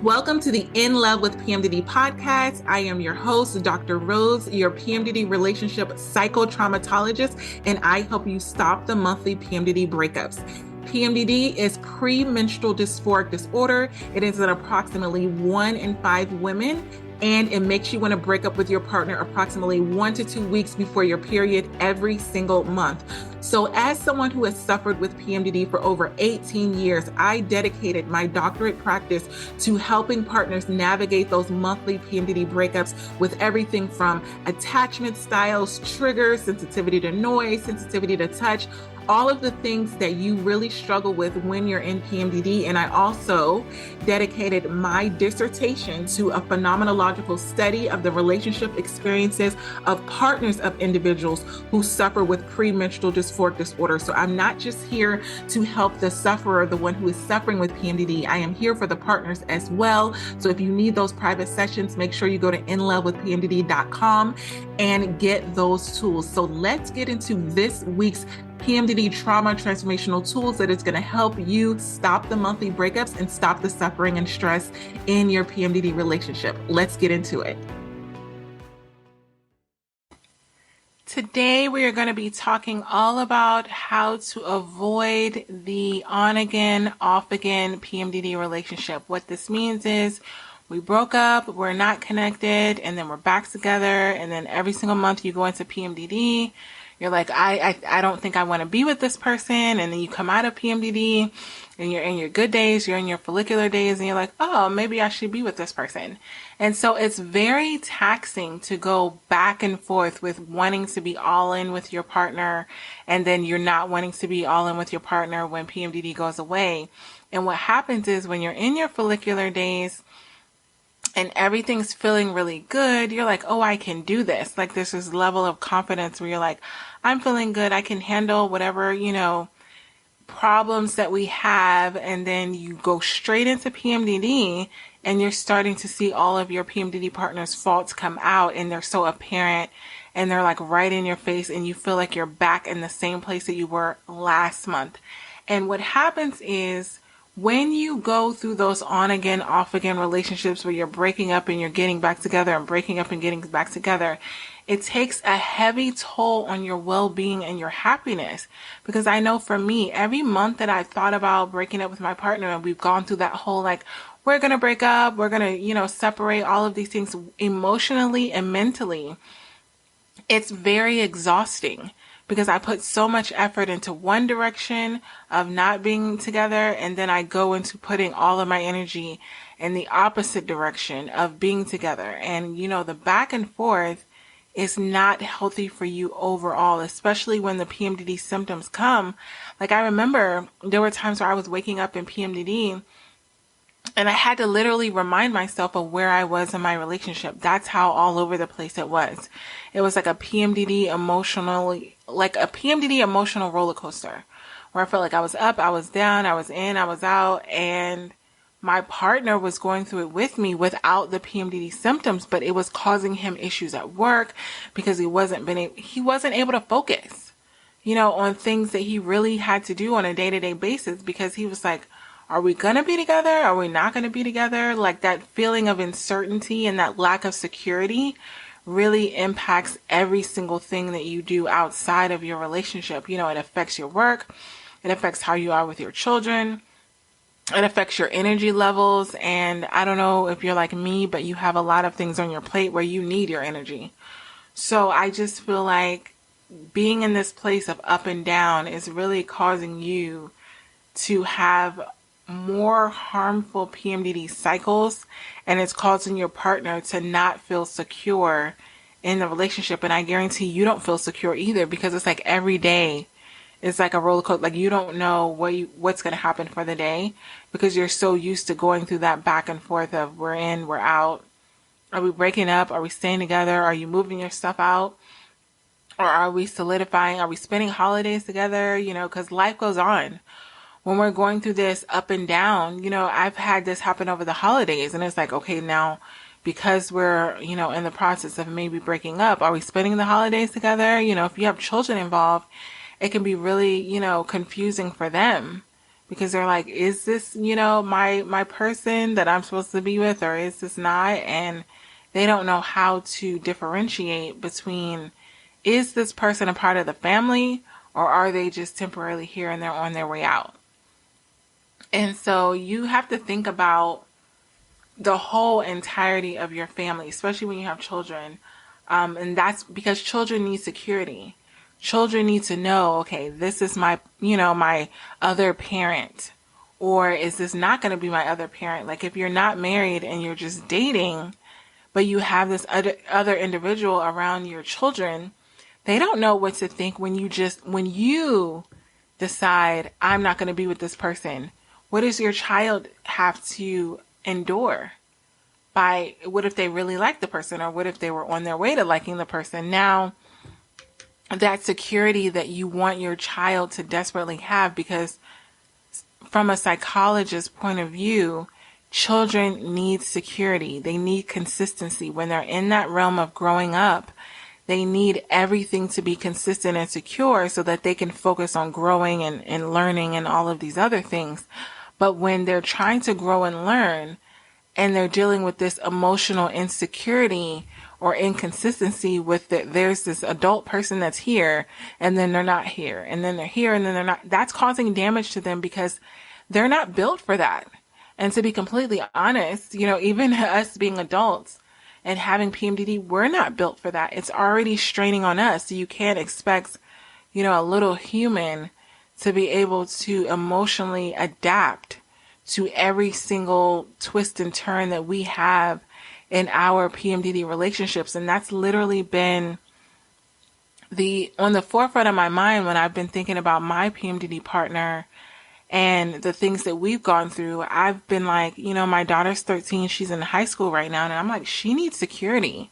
Welcome to the In Love with PMDD podcast. I am your host, Dr. Rose, your PMDD relationship psychotraumatologist, and I help you stop the monthly PMDD breakups. PMDD is premenstrual dysphoric disorder. It is in approximately 1 in 5 women, and it makes you want to break up with your partner approximately 1 to 2 weeks before your period every single month. So as someone who has suffered with PMDD for over 18 years, I dedicated my doctorate practice to helping partners navigate those monthly PMDD breakups with everything from attachment styles, triggers, sensitivity to noise, sensitivity to touch, all of the things that you really struggle with when you're in PMDD. And I also dedicated my dissertation to a phenomenological study of the relationship experiences of partners of individuals who suffer with premenstrual dysphoric disorder. So I'm not just here to help the sufferer, the one who is suffering with PMDD. I am here for the partners as well. So if you need those private sessions, make sure you go to inlovewithpmdd.com and get those tools. So let's get into this week's PMDD trauma transformational tools that is going to help you stop the monthly breakups and stop the suffering and stress in your PMDD relationship. Let's get into it. Today, we are going to be talking all about how to avoid the on-again, off-again PMDD relationship. What this means is we broke up, we're not connected, and then we're back together, and then every single month you go into PMDD. You're like, I don't think I want to be with this person. And then you come out of PMDD and you're in your good days, you're in your follicular days, and you're like, oh, maybe I should be with this person. And so it's very taxing to go back and forth with wanting to be all in with your partner, and then you're not wanting to be all in with your partner when PMDD goes away. And what happens is when you're in your follicular days, and everything's feeling really good, you're like, oh, I can do this. Like there's this level of confidence where you're like, I'm feeling good. I can handle whatever, problems that we have. And then you go straight into PMDD and you're starting to see all of your PMDD partner's faults come out, and they're so apparent and they're like right in your face, and you feel like you're back in the same place that you were last month. And what happens is, when you go through those on-again, off-again relationships where you're breaking up and you're getting back together and breaking up and getting back together, it takes a heavy toll on your well-being and your happiness. Because I know for me, every month that I thought about breaking up with my partner, and we've gone through that whole like, we're going to break up, we're going to, separate, all of these things emotionally and mentally, it's very exhausting. Because I put so much effort into one direction of not being together, and then I go into putting all of my energy in the opposite direction of being together. And, the back and forth is not healthy for you overall, especially when the PMDD symptoms come. Like I remember there were times where I was waking up in PMDD and I had to literally remind myself of where I was in my relationship. That's how all over the place it was. It was like a PMDD emotional roller coaster where I felt like I was up, I was down, I was in, I was out, and my partner was going through it with me without the PMDD symptoms, but it was causing him issues at work because he wasn't able to focus, on things that he really had to do on a day-to-day basis, because he was like, are we going to be together? Are we not going to be together? Like that feeling of uncertainty and that lack of security really impacts every single thing that you do outside of your relationship. It affects your work. It affects how you are with your children. It affects your energy levels. And I don't know if you're like me, but you have a lot of things on your plate where you need your energy. So I just feel like being in this place of up and down is really causing you to have more harmful PMDD cycles, and it's causing your partner to not feel secure in the relationship. And I guarantee you don't feel secure either, because it's like every day is like a roller coaster. Like you don't know what's going to happen for the day, because you're so used to going through that back and forth of we're in, we're out. Are we breaking up? Are we staying together? Are you moving your stuff out? Or are we solidifying? Are we spending holidays together? Because life goes on. When we're going through this up and down, I've had this happen over the holidays, and it's like, okay, now because we're, in the process of maybe breaking up, are we spending the holidays together? If you have children involved, it can be really, confusing for them, because they're like, is this, my person that I'm supposed to be with, or is this not? And they don't know how to differentiate between, is this person a part of the family, or are they just temporarily here and they're on their way out? And so you have to think about the whole entirety of your family, especially when you have children. And that's because children need security. Children need to know, okay, this is my other parent, or is this not going to be my other parent? Like if you're not married and you're just dating, but you have this other individual around your children, they don't know what to think when you decide, I'm not going to be with this person. What does your child have to endure? What if they really like the person, or what if they were on their way to liking the person? Now, that security that you want your child to desperately have, because from a psychologist's point of view, children need security. They need consistency. When they're in that realm of growing up, they need everything to be consistent and secure so that they can focus on growing and learning and all of these other things. But when they're trying to grow and learn, and they're dealing with this emotional insecurity or inconsistency with there's this adult person that's here, and then they're not here, and then they're here, and then they're not. That's causing damage to them because they're not built for that. And to be completely honest, even us being adults and having PMDD, we're not built for that. It's already straining on us. So you can't expect, a little human to be able to emotionally adapt to every single twist and turn that we have in our PMDD relationships. And that's literally been on the forefront of my mind when I've been thinking about my PMDD partner and the things that we've gone through. I've been like, my daughter's 13, she's in high school right now, and I'm like, she needs security.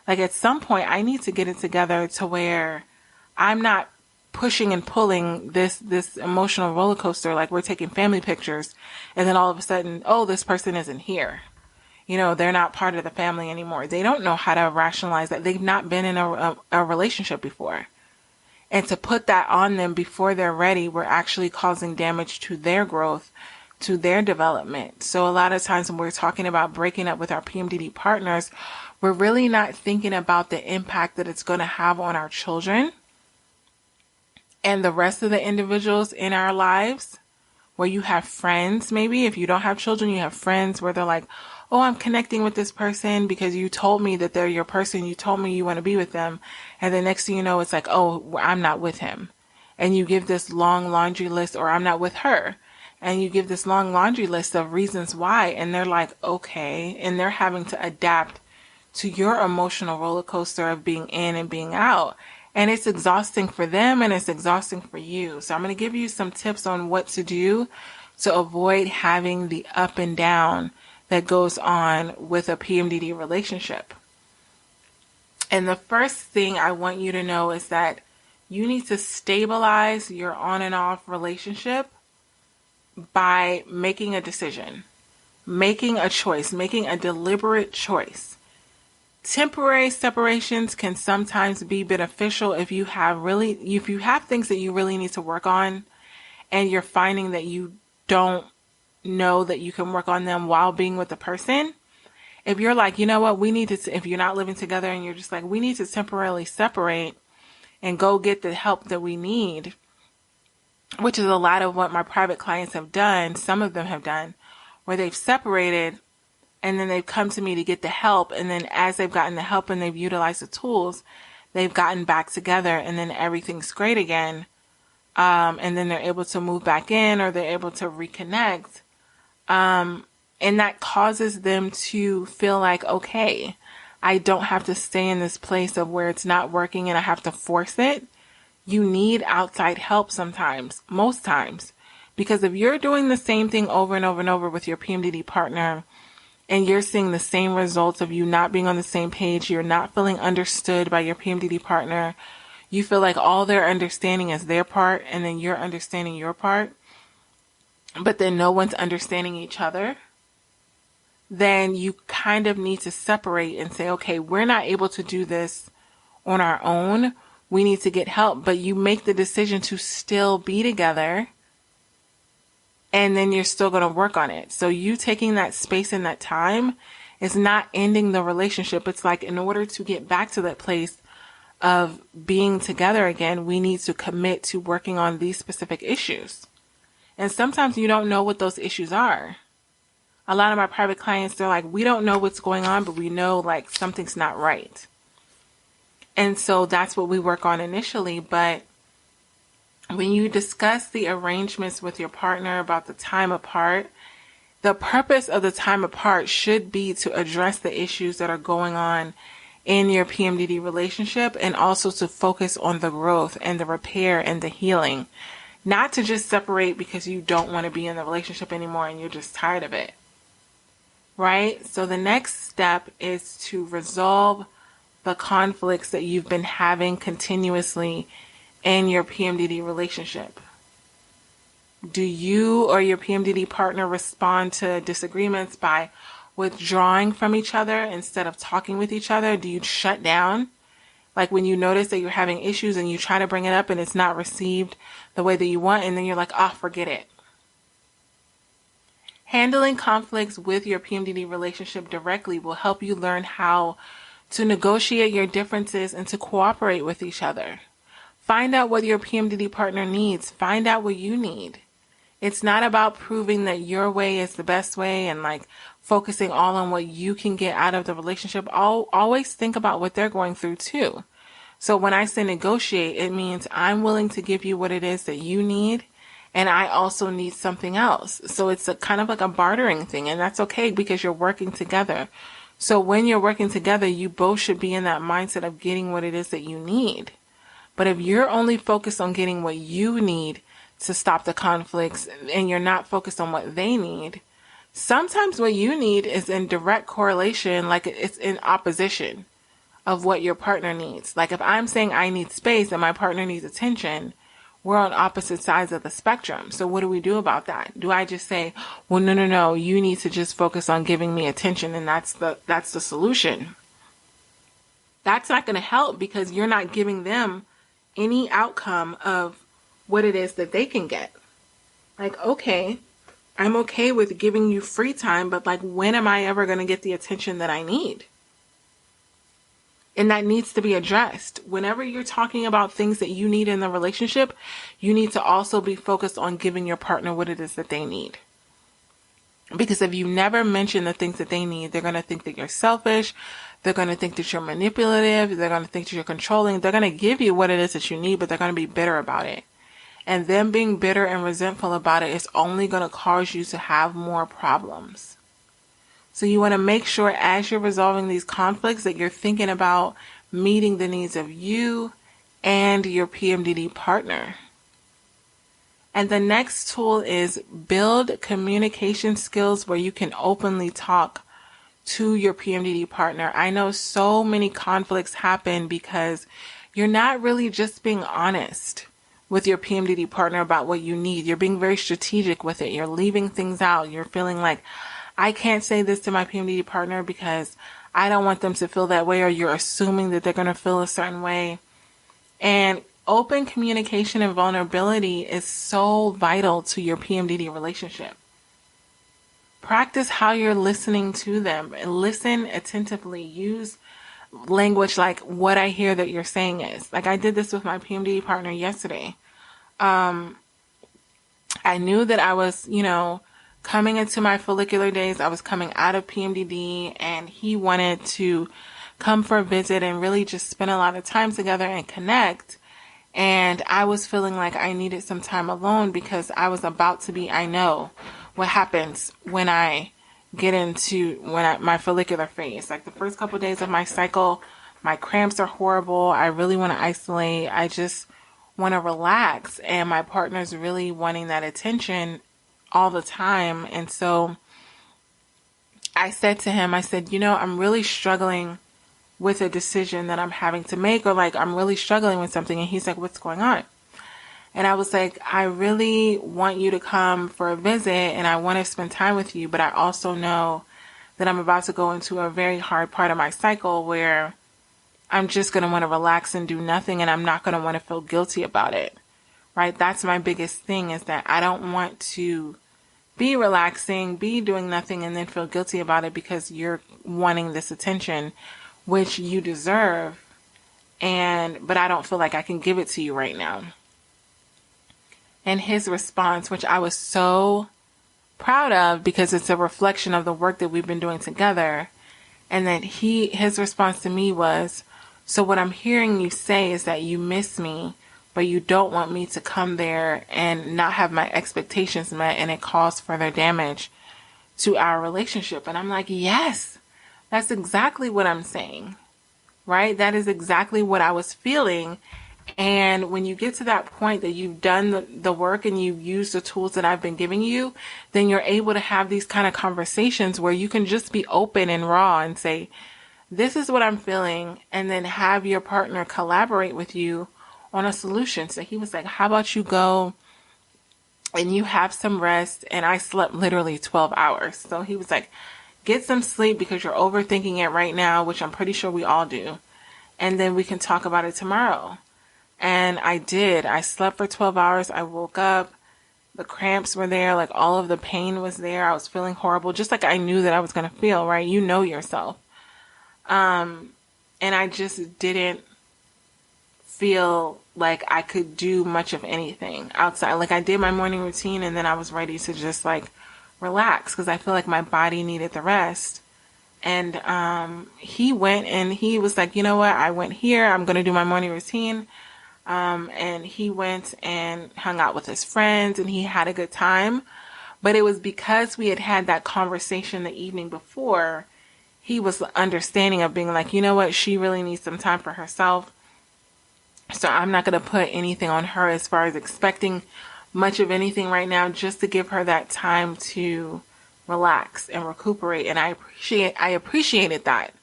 Like at some point I need to get it together to where I'm not pushing and pulling this emotional roller coaster. Like we're taking family pictures and then all of a sudden, oh, this person isn't here. They're not part of the family anymore. They don't know how to rationalize that. They've not been in a relationship before. And to put that on them before they're ready, we're actually causing damage to their growth, to their development. So a lot of times when we're talking about breaking up with our PMDD partners, we're really not thinking about the impact that it's going to have on our children and the rest of the individuals in our lives. Where you have friends, maybe if you don't have children, you have friends where they're like, oh, I'm connecting with this person because you told me that they're your person. You told me you want to be with them. And the next thing you know, it's like, oh, I'm not with him. And you give this long laundry list, or I'm not with her. And you give this long laundry list of reasons why. And they're like, okay. And they're having to adapt to your emotional roller coaster of being in and being out. And it's exhausting for them and it's exhausting for you. So I'm going to give you some tips on what to do to avoid having the up and down that goes on with a PMDD relationship. And the first thing I want you to know is that you need to stabilize your on and off relationship by making a decision, making a choice, making a deliberate choice. Temporary separations can sometimes be beneficial if you have things that you really need to work on and you're finding that you don't know that you can work on them while being with the person. If you're like, you know what, if you're not living together and you're just like, we need to temporarily separate and go get the help that we need, which is a lot of what my private clients have done. Some of them have done where they've separated and then they've come to me to get the help. And then as they've gotten the help and they've utilized the tools, they've gotten back together and then everything's great again. And then they're able to move back in or they're able to reconnect. And that causes them to feel like, okay, I don't have to stay in this place of where it's not working and I have to force it. You need outside help sometimes, most times, because if you're doing the same thing over and over and over with your PMDD partner, and you're seeing the same results of you not being on the same page, you're not feeling understood by your PMDD partner, you feel like all they're understanding is their part and then you're understanding your part, but then no one's understanding each other, then you kind of need to separate and say, okay, we're not able to do this on our own. We need to get help, but you make the decision to still be together and then you're still going to work on it. So you taking that space and that time is not ending the relationship. It's like, in order to get back to that place of being together again, we need to commit to working on these specific issues. And sometimes you don't know what those issues are. A lot of my private clients, they're like, we don't know what's going on, but we know like something's not right. And so that's what we work on initially. But when you discuss the arrangements with your partner about the time apart, the purpose of the time apart should be to address the issues that are going on in your PMDD relationship, and also to focus on the growth and the repair and the healing. Not to just separate because you don't want to be in the relationship anymore and you're just tired of it. Right? So the next step is to resolve the conflicts that you've been having continuously in your PMDD relationship. Do you or your PMDD partner respond to disagreements by withdrawing from each other instead of talking with each other? Do you shut down? Like when you notice that you're having issues and you try to bring it up and it's not received the way that you want, and then you're like, oh, forget it. Handling conflicts with your PMDD relationship directly will help you learn how to negotiate your differences and to cooperate with each other. Find out what your PMDD partner needs. Find out what you need. It's not about proving that your way is the best way and like focusing all on what you can get out of the relationship. Always think about what they're going through too. So when I say negotiate, it means I'm willing to give you what it is that you need, and I also need something else. So it's a kind of like a bartering thing, and that's okay because you're working together. So when you're working together, you both should be in that mindset of getting what it is that you need. But if you're only focused on getting what you need to stop the conflicts and you're not focused on what they need, sometimes what you need is in direct correlation, like it's in opposition of what your partner needs. Like if I'm saying I need space and my partner needs attention, we're on opposite sides of the spectrum. So what do we do about that? Do I just say, well, no, you need to just focus on giving me attention and that's the solution? That's not going to help because you're not giving them any outcome of what it is that they can get. Like, okay, I'm okay with giving you free time, but like, when am I ever going to get the attention that I need? And that needs to be addressed. Whenever you're talking about things that you need in the relationship, you need to also be focused on giving your partner what it is that they need. Because if you never mention the things that they need, they're going to think that you're selfish. They're going to think that you're manipulative. They're going to think that you're controlling. They're going to give you what it is that you need, but they're going to be bitter about it. And them being bitter and resentful about it is only going to cause you to have more problems. So you want to make sure as you're resolving these conflicts that you're thinking about meeting the needs of you and your PMDD partner. And the next tool is build communication skills where you can openly talk to your PMDD partner. I know so many conflicts happen because you're not really just being honest with your PMDD partner about what you need. You're being very strategic with it. You're leaving things out. You're feeling like, I can't say this to my PMDD partner because I don't want them to feel that way, or you're assuming that they're going to feel a certain way. And open communication and vulnerability is so vital to your PMDD relationship. Practice how you're listening to them. Listen attentively. Use language like what I hear that you're saying is. Like I did this with my PMDD partner yesterday. I knew that I was, coming into my follicular days. I was coming out of PMDD, and he wanted to come for a visit and really just spend a lot of time together and connect. And I was feeling like I needed some time alone because I was about to be, I know what happens when I get into my follicular phase. Like the first couple of days of my cycle, my cramps are horrible. I really want to isolate. I just want to relax. And my partner's really wanting that attention all the time. And so I said to him, I said, I'm really struggling with a decision that I'm having to make, or like I'm really struggling with something. And he's like, what's going on? And I was like, I really want you to come for a visit and I want to spend time with you, but I also know that I'm about to go into a very hard part of my cycle where I'm just going to want to relax and do nothing, and I'm not going to want to feel guilty about it. Right? That's my biggest thing, is that I don't want to be relaxing, be doing nothing, and then feel guilty about it because you're wanting this attention, which you deserve. But I don't feel like I can give it to you right now. And his response, which I was so proud of because it's a reflection of the work that we've been doing together. And then his response to me was, so what I'm hearing you say is that you miss me, but you don't want me to come there and not have my expectations met, and it caused further damage to our relationship. And I'm like, yes, that's exactly what I'm saying, right? That is exactly what I was feeling. And when you get to that point that you've done the work and you've used the tools that I've been giving you, then you're able to have these kind of conversations where you can just be open and raw and say, this is what I'm feeling, and then have your partner collaborate with you on a solution. So he was like, how about you go and you have some rest? And I slept literally 12 hours. So he was like, get some sleep because you're overthinking it right now, which I'm pretty sure we all do. And then we can talk about it tomorrow. And I did. I slept for 12 hours. I woke up. The cramps were there. Like all of the pain was there. I was feeling horrible, just like I knew that I was going to feel, right? You know yourself. And I just didn't feel like I could do much of anything outside. Like I did my morning routine and then I was ready to just like relax because I feel like my body needed the rest. And he went and he was like, you know what? I went here. I'm going to do my morning routine. And he went and hung out with his friends and he had a good time. But it was because we had had that conversation the evening before, he was understanding of being like, you know what? She really needs some time for herself. So I'm not going to put anything on her as far as expecting much of anything right now, just to give her that time to relax and recuperate. And I appreciated that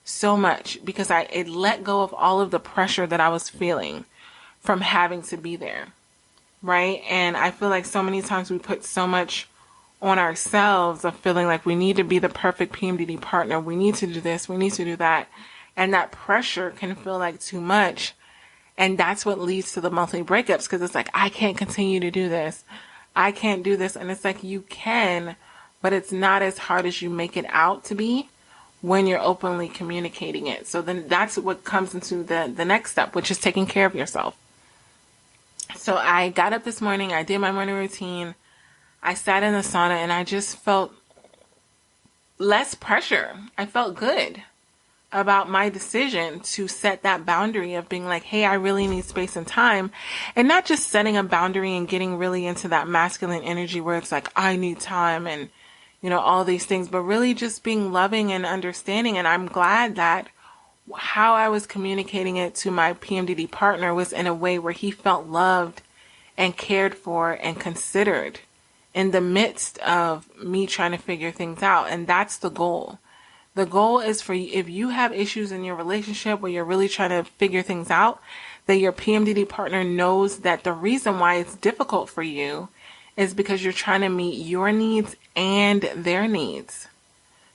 so much because it let go of all of the pressure that I was feeling from having to be there, right? And I feel like so many times we put so much on ourselves of feeling like we need to be the perfect PMDD partner. We need to do this. We need to do that. And that pressure can feel like too much. And that's what leads to the monthly breakups because it's like, I can't continue to do this. I can't do this. And it's like, you can, but it's not as hard as you make it out to be when you're openly communicating it. So then that's what comes into the next step, which is taking care of yourself. So I got up this morning, I did my morning routine, I sat in the sauna, and I just felt less pressure. I felt good about my decision to set that boundary of being like, hey, I really need space and time. And not just setting a boundary and getting really into that masculine energy where it's like, I need time and, you know, all these things, but really just being loving and understanding. And I'm glad that how I was communicating it to my PMDD partner was in a way where he felt loved and cared for and considered in the midst of me trying to figure things out. And that's the goal. The goal is for you, if you have issues in your relationship where you're really trying to figure things out, that your PMDD partner knows that the reason why it's difficult for you is because you're trying to meet your needs and their needs.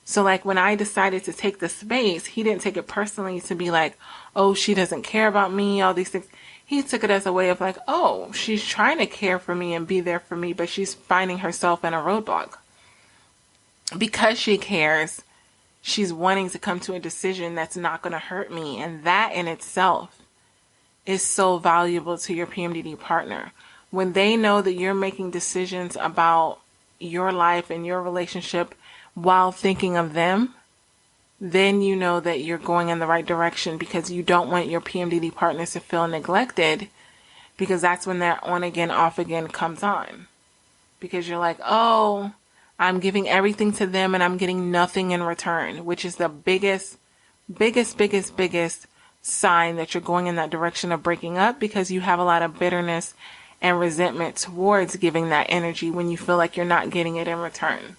So like when I decided to take the space, he didn't take it personally to be like, oh, she doesn't care about me, all these things. He took it as a way of like, oh, she's trying to care for me and be there for me, but she's finding herself in a roadblock. Because she cares, she's wanting to come to a decision that's not going to hurt me. And that in itself is so valuable to your PMDD partner. When they know that you're making decisions about your life and your relationship while thinking of them, then you know that you're going in the right direction because you don't want your PMDD partners to feel neglected because that's when that on again, off again comes on. Because you're like, oh, I'm giving everything to them and I'm getting nothing in return, which is the biggest sign that you're going in that direction of breaking up because you have a lot of bitterness and resentment towards giving that energy when you feel like you're not getting it in return.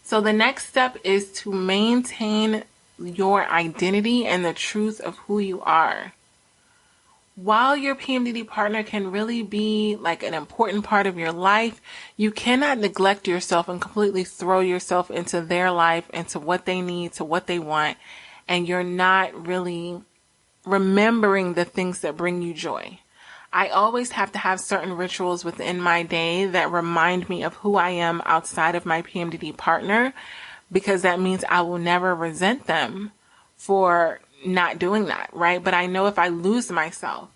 So the next step is to maintain your identity and the truth of who you are. While your PMDD partner can really be like an important part of your life, you cannot neglect yourself and completely throw yourself into their life, into what they need, to what they want, and you're not really remembering the things that bring you joy. I always have to have certain rituals within my day that remind me of who I am outside of my PMDD partner, because that means I will never resent them for not doing that, right? But I know if I lose myself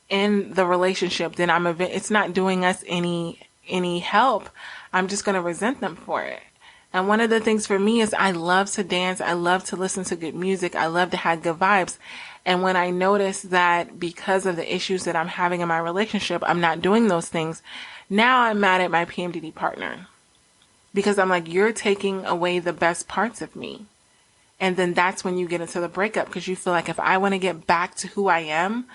in the relationship, then it's not doing us any help. I'm just going to resent them for it. And one of the things for me is I love to dance. I love to listen to good music. I love to have good vibes. And when I notice that because of the issues that I'm having in my relationship, I'm not doing those things, now I'm mad at my PMDD partner, because I'm like, you're taking away the best parts of me. And then that's when you get into the breakup, because you feel like if I want to get back to who I am,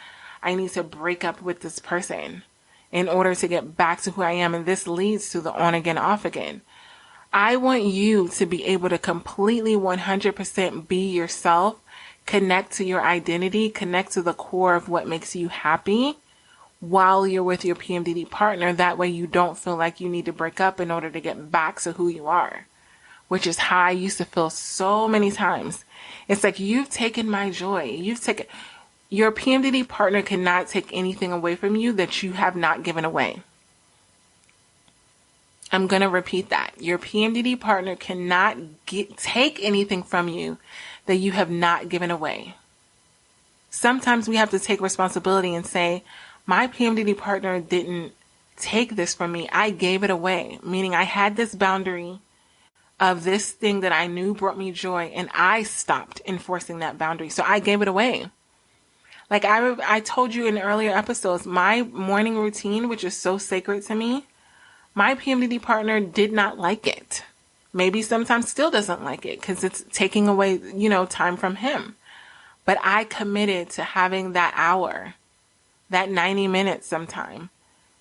I need to break up with this person in order to get back to who I am. And this leads to the on again, off again. I want you to be able to completely 100% be yourself, connect to your identity, connect to the core of what makes you happy while you're with your PMDD partner. That way you don't feel like you need to break up in order to get back to who you are, which is how I used to feel so many times. It's like, you've taken my joy. Your PMDD partner cannot take anything away from you that you have not given away. I'm going to repeat that. Your PMDD partner cannot take anything from you that you have not given away. Sometimes we have to take responsibility and say, my PMDD partner didn't take this from me. I gave it away, meaning I had this boundary of this thing that I knew brought me joy, and I stopped enforcing that boundary. So I gave it away. Like I told you in earlier episodes, my morning routine, which is so sacred to me, my PMDD partner did not like it. Maybe sometimes still doesn't like it because it's taking away, time from him. But I committed to having that hour, that 90 minutes sometime,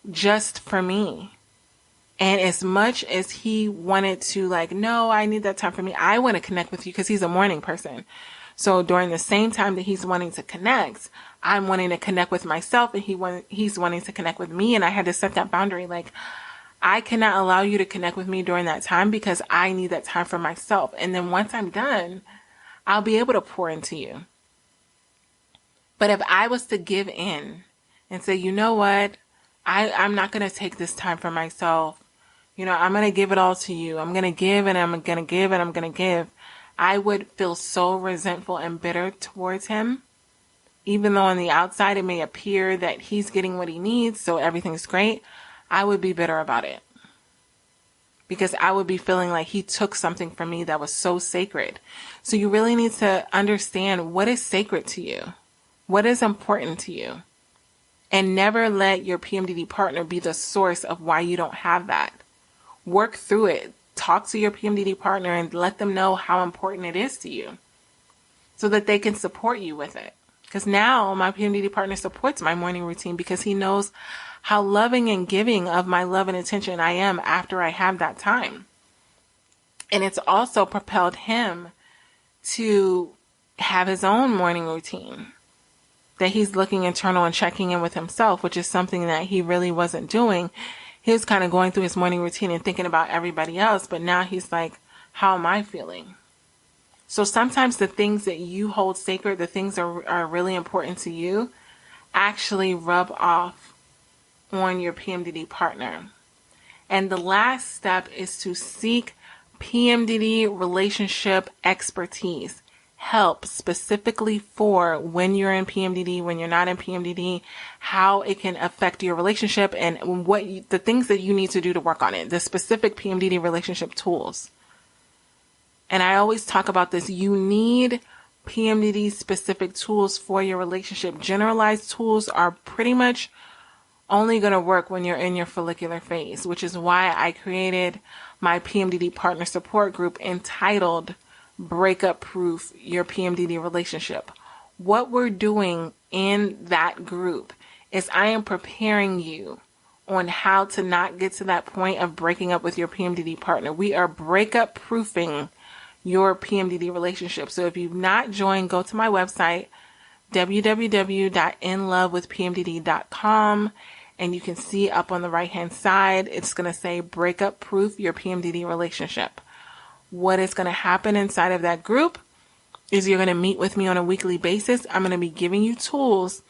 just for me. And as much as he wanted to no, I need that time for me, I want to connect with you because he's a morning person. So during the same time that he's wanting to connect, I'm wanting to connect with myself, and he's wanting to connect with me. And I had to set that boundary. I cannot allow you to connect with me during that time because I need that time for myself. And then once I'm done, I'll be able to pour into you. But if I was to give in and say, you know what, I'm not going to take this time for myself. I'm going to give it all to you. I'm going to give, and I'm going to give, and I'm going to give. I would feel so resentful and bitter towards him. Even though on the outside it may appear that he's getting what he needs, so everything's great, I would be bitter about it. Because I would be feeling like he took something from me that was so sacred. So you really need to understand what is sacred to you. What is important to you. And never let your PMDD partner be the source of why you don't have that. Work through it. Talk to your PMDD partner and let them know how important it is to you so that they can support you with it. Because now my PMDD partner supports my morning routine because he knows how loving and giving of my love and attention I am after I have that time. And it's also propelled him to have his own morning routine, that he's looking internal and checking in with himself, which is something that he really wasn't doing. He was kind of going through his morning routine and thinking about everybody else, but now he's like, how am I feeling? So sometimes the things that you hold sacred, the things that are really important to you, actually rub off on your PMDD partner. And the last step is to seek PMDD relationship expertise, help specifically for when you're in PMDD, when you're not in PMDD, how it can affect your relationship, and the things that you need to do to work on it, the specific PMDD relationship tools. And I always talk about this. You need PMDD specific tools for your relationship. Generalized tools are pretty much only going to work when you're in your follicular phase, which is why I created my PMDD partner support group entitled Breakup Proof Your PMDD Relationship. What we're doing in that group is I am preparing you on how to not get to that point of breaking up with your PMDD partner. We are breakup proofing your PMDD relationship. So if you've not joined, go to my website, www.inlovewithpmdd.com, and you can see up on the right hand side, it's going to say Breakup Proof Your PMDD Relationship. What is going to happen inside of that group is you're going to meet with me on a weekly basis. I'm going to be giving you tools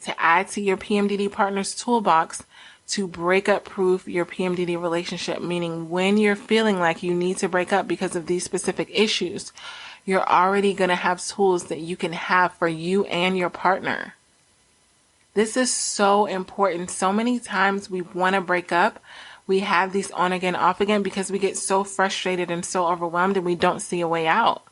to add to your PMDD partner's toolbox to breakup proof your PMDD relationship, meaning when you're feeling like you need to break up because of these specific issues, you're already going to have tools that you can have for you and your partner. This is so important. So many times we want to break up. We have these on again, off again because we get so frustrated and so overwhelmed and we don't see a way out.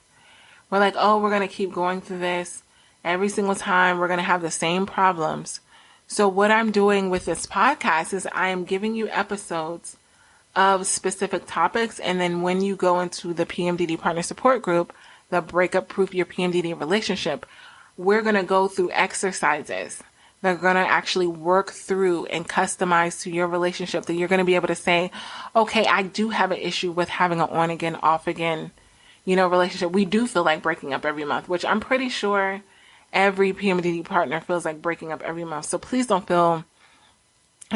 We're like, oh, we're going to keep going through this. Every single time we're going to have the same problems. So what I'm doing with this podcast is I am giving you episodes of specific topics. And then when you go into the PMDD partner support group, the Breakup Proof Your PMDD Relationship, we're going to go through exercises that are going to actually work through and customize to your relationship, that you're going to be able to say, okay, I do have an issue with having an on again, off again, relationship. We do feel like breaking up every month, which I'm pretty sure every PMDD partner feels like breaking up every month. So please don't feel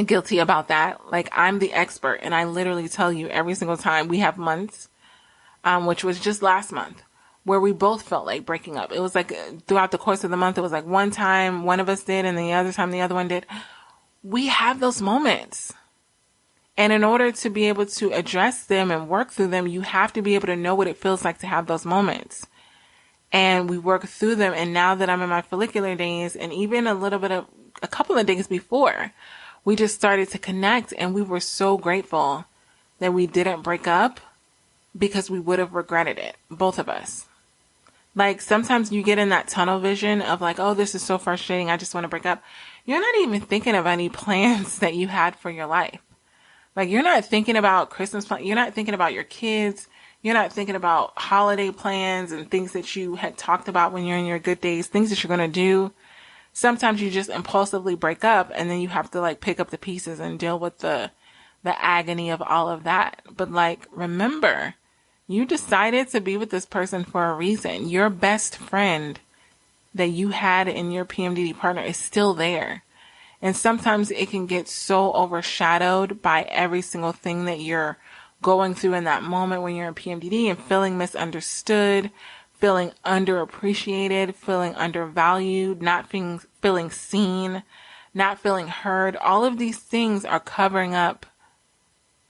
guilty about that. Like, I'm the expert and I literally tell you every single time. We have months, which was just last month, where we both felt like breaking up. It was like throughout the course of the month, it was like one time one of us did and the other time the other one did. We have those moments. And in order to be able to address them and work through them, you have to be able to know what it feels like to have those moments. And we work through them. And now that I'm in my follicular days, and even a couple of days before, we just started to connect, and we were so grateful that we didn't break up, because we would have regretted it, both of us. Like, sometimes you get in that tunnel vision of like, oh, this is so frustrating, I just want to break up. You're not even thinking of any plans that you had for your life. Like, you're not thinking about Christmas plans. You're not thinking about your kids. You're not thinking about holiday plans and things that you had talked about when you're in your good days, things that you're going to do. Sometimes you just impulsively break up, and then you have to like pick up the pieces and deal with the agony of all of that. But like, remember, you decided to be with this person for a reason. Your best friend that you had in your PMDD partner is still there. And sometimes it can get so overshadowed by every single thing that you're going through in that moment when you're in PMDD, and feeling misunderstood, feeling underappreciated, feeling undervalued, not feeling seen, not feeling heard. All of these things are covering up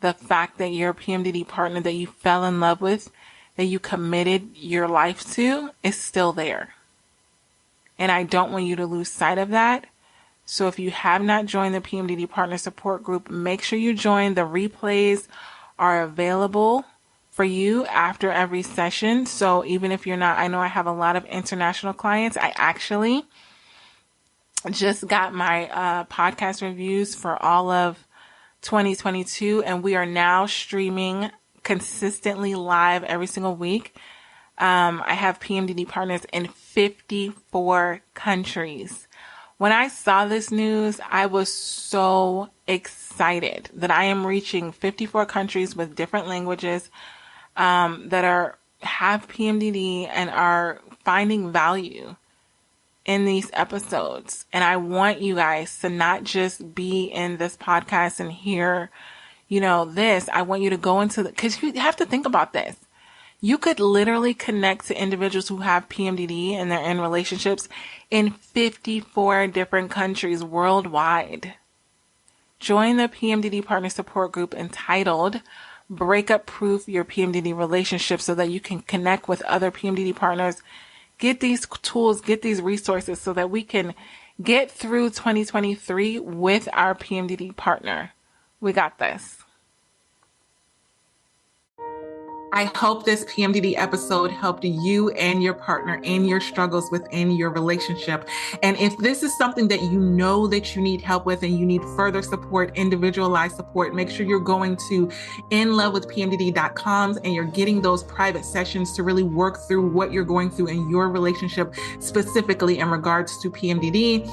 the fact that your PMDD partner that you fell in love with, that you committed your life to, is still there. And I don't want you to lose sight of that. So if you have not joined the PMDD partner support group, make sure you join. The replays are available for you after every session. So even if you're not, I know I have a lot of international clients. I actually just got my podcast reviews for all of 2022, and we are now streaming consistently live every single week. I have PMDD partners in 54 countries. When I saw this news, I was so excited that I am reaching 54 countries with different languages that have PMDD and are finding value in these episodes. And I want you guys to not just be in this podcast and hear, this. I want you to go into because you have to think about this. You could literally connect to individuals who have PMDD and they're in relationships in 54 different countries worldwide. Join the PMDD partner support group entitled Breakup Proof Your PMDD Relationship, so that you can connect with other PMDD partners, get these tools, get these resources, so that we can get through 2023 with our PMDD partner. We got this. I hope this PMDD episode helped you and your partner in your struggles within your relationship. And if this is something that you know that you need help with and you need further support, individualized support, make sure you're going to inlovewithpmdd.com and you're getting those private sessions to really work through what you're going through in your relationship, specifically in regards to PMDD.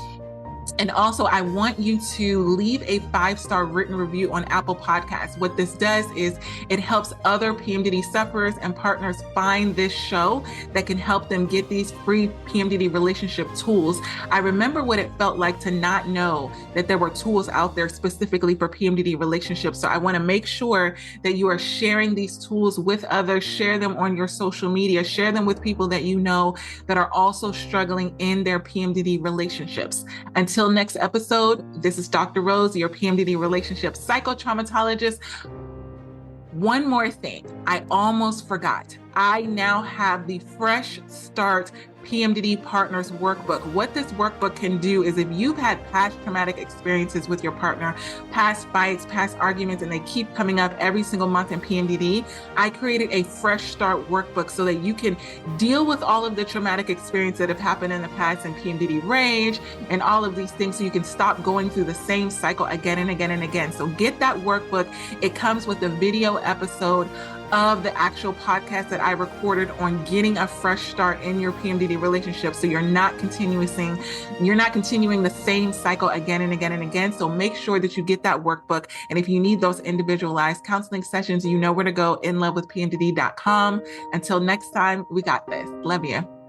And also, I want you to leave a 5-star written review on Apple Podcasts. What this does is it helps other PMDD sufferers and partners find this show that can help them get these free PMDD relationship tools. I remember what it felt like to not know that there were tools out there specifically for PMDD relationships. So I want to make sure that you are sharing these tools with others, share them on your social media, share them with people that you know that are also struggling in their PMDD relationships. Until Until next episode, this is Dr. Rose, your PMDD relationship psychotraumatologist. One more thing, I almost forgot. I now have the Fresh Start PMDD Partners Workbook. What this workbook can do is if you've had past traumatic experiences with your partner, past fights, past arguments, and they keep coming up every single month in PMDD, I created a Fresh Start workbook so that you can deal with all of the traumatic experiences that have happened in the past in PMDD rage and all of these things so you can stop going through the same cycle again and again and again. So get that workbook. It comes with a video episode of the actual podcast that I recorded on getting a fresh start in your PMDD relationship. So you're not continuing the same cycle again and again and again. So make sure that you get that workbook. And if you need those individualized counseling sessions, you know where to go, inlovewithpmdd.com. Until next time, we got this. Love you.